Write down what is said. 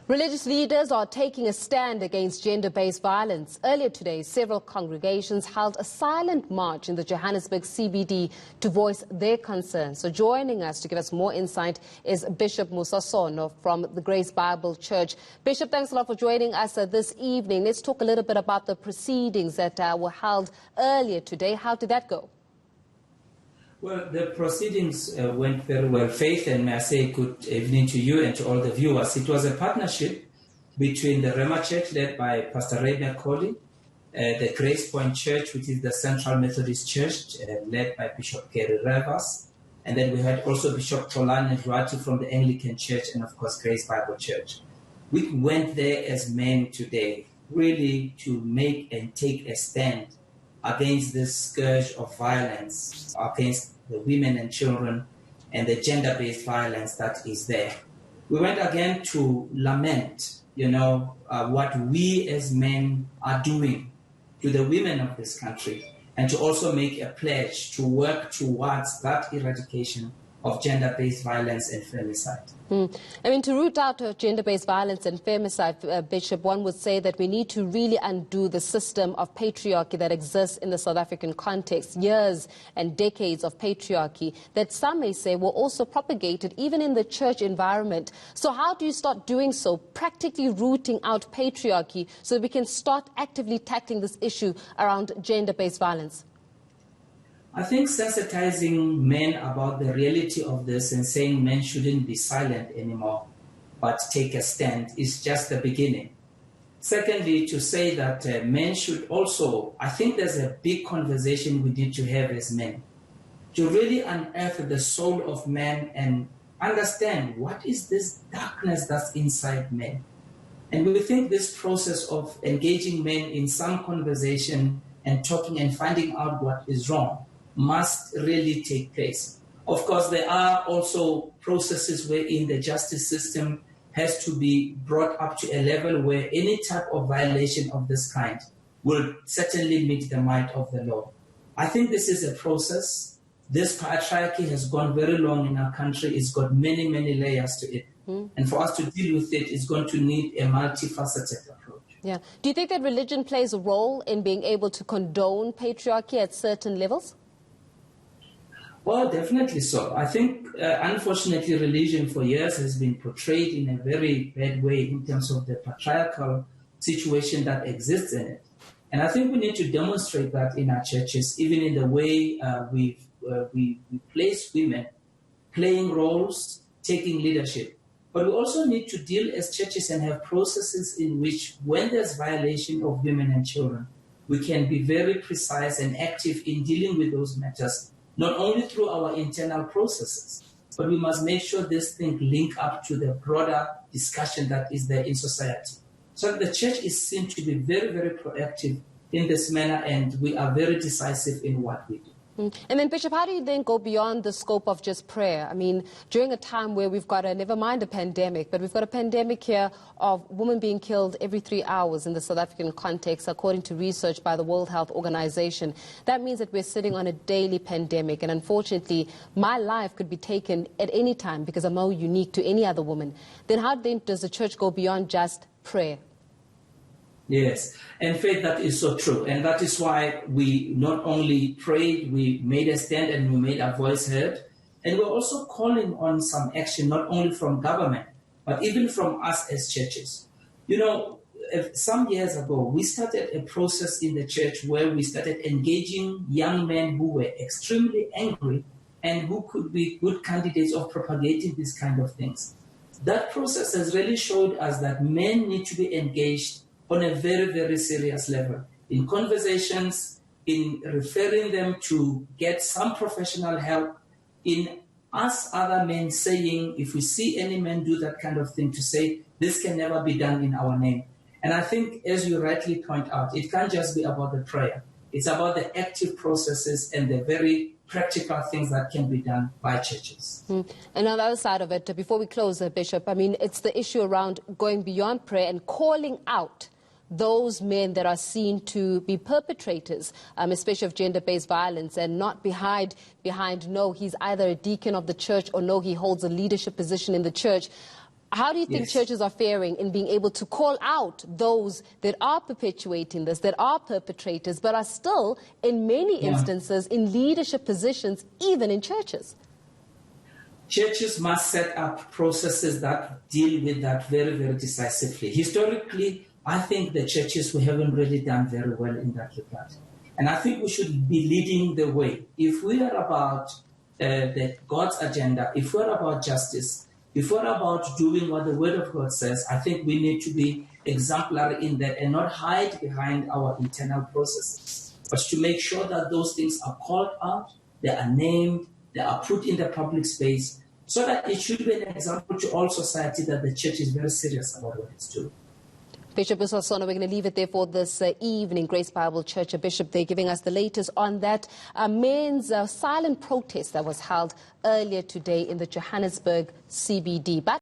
Religious leaders are taking a stand against gender-based violence. Earlier today, several congregations held a silent march in the Johannesburg CBD to voice their concerns. So joining us to give us more insight is Bishop Musa Sono from the Grace Bible Church. Bishop, thanks a lot for joining us this evening. Let's talk a little bit about the proceedings that were held earlier today. How did that go? Well, the proceedings went very well. Faith, and may I say good evening to you and to all the viewers. It was a partnership between the Rema Church, led by Pastor Ray McCauley, the Grace Point Church, which is the Central Methodist Church, led by Bishop Gary Rivers, and then we had also Bishop Tolan Ndwati from the Anglican Church, and of course Grace Bible Church. We went there as men today, really to make and take a stand against this scourge of violence against the women and children and the gender-based violence that is there. We went again to lament, what we as men are doing to the women of this country, and to also make a pledge to work towards that eradication of gender-based violence and femicide. I mean, to root out gender-based violence and femicide, Bishop, one would say that we need to really undo the system of patriarchy that exists in the South African context, years and decades of patriarchy that some may say were also propagated even in the church environment. So how do you start doing so, practically rooting out patriarchy so that we can start actively tackling this issue around gender-based violence? I think sensitizing men about the reality of this and saying men shouldn't be silent anymore, but take a stand is just the beginning. Secondly, to say that men should also, I think there's a big conversation we need to have as men, to really unearth the soul of man and understand what is this darkness that's inside men. And we think this process of engaging men in some conversation and talking and finding out what is wrong must really take place. Of course, there are also processes wherein the justice system has to be brought up to a level where any type of violation of this kind will certainly meet the might of the law. I think this is a process. This patriarchy has gone very long in our country. It's got many, many layers to it. And for us to deal with it, it's going to need a multifaceted approach. Yeah. Do you think that religion plays a role in being able to condone patriarchy at certain levels? Well, definitely so. I think, unfortunately, religion for years has been portrayed in a very bad way in terms of the patriarchal situation that exists in it. And I think we need to demonstrate that in our churches, even in the way we place women playing roles, taking leadership. But we also need to deal as churches and have processes in which, when there's violation of women and children, we can be very precise and active in dealing with those matters, not only through our internal processes, but we must make sure this thing link up to the broader discussion that is there in society. So the church is seen to be very, very proactive in this manner, and we are very decisive in what we do. And then, Bishop, how do you then go beyond the scope of just prayer? I mean, during a time where we've got never mind a pandemic, but we've got a pandemic here of women being killed every 3 hours in the South African context, according to research by the World Health Organization. That means that we're sitting on a daily pandemic. And unfortunately, my life could be taken at any time because I'm no unique to any other woman. Then how then does the church go beyond just prayer? Yes, and faith, that is so true. And that is why we not only prayed, we made a stand and we made our voice heard. And we're also calling on some action, not only from government, but even from us as churches. Some years ago, we started a process in the church where we started engaging young men who were extremely angry and who could be good candidates of propagating these kind of things. That process has really showed us that men need to be engaged on a very, very serious level, in conversations, in referring them to get some professional help, in us other men saying, if we see any men do that kind of thing, to say, this can never be done in our name. And I think, as you rightly point out, it can't just be about the prayer. It's about the active processes and the very practical things that can be done by churches. And on the other side of it, before we close, Bishop, I mean, it's the issue around going beyond prayer and calling out those men that are seen to be perpetrators, especially of gender-based violence, and not behind, no, he's either a deacon of the church or no, he holds a leadership position in the church. How do you think Yes. churches are faring in being able to call out those that are perpetuating this, that are perpetrators, but are still, in many instances, in leadership positions, even in churches? Churches must set up processes that deal with that very, very decisively. Historically, I think the churches we haven't really done very well in that regard. And I think we should be leading the way. If we are about God's agenda, if we're about justice, if we're about doing what the Word of God says, I think we need to be exemplary in that and not hide behind our internal processes, but to make sure that those things are called out, they are named, they are put in the public space, so that it should be an example to all society that the church is very serious about what it's doing. Bishop Usasona, we're going to leave it there for this evening. Grace Bible Church, Bishop, they're giving us the latest on that men's silent protest that was held earlier today in the Johannesburg CBD.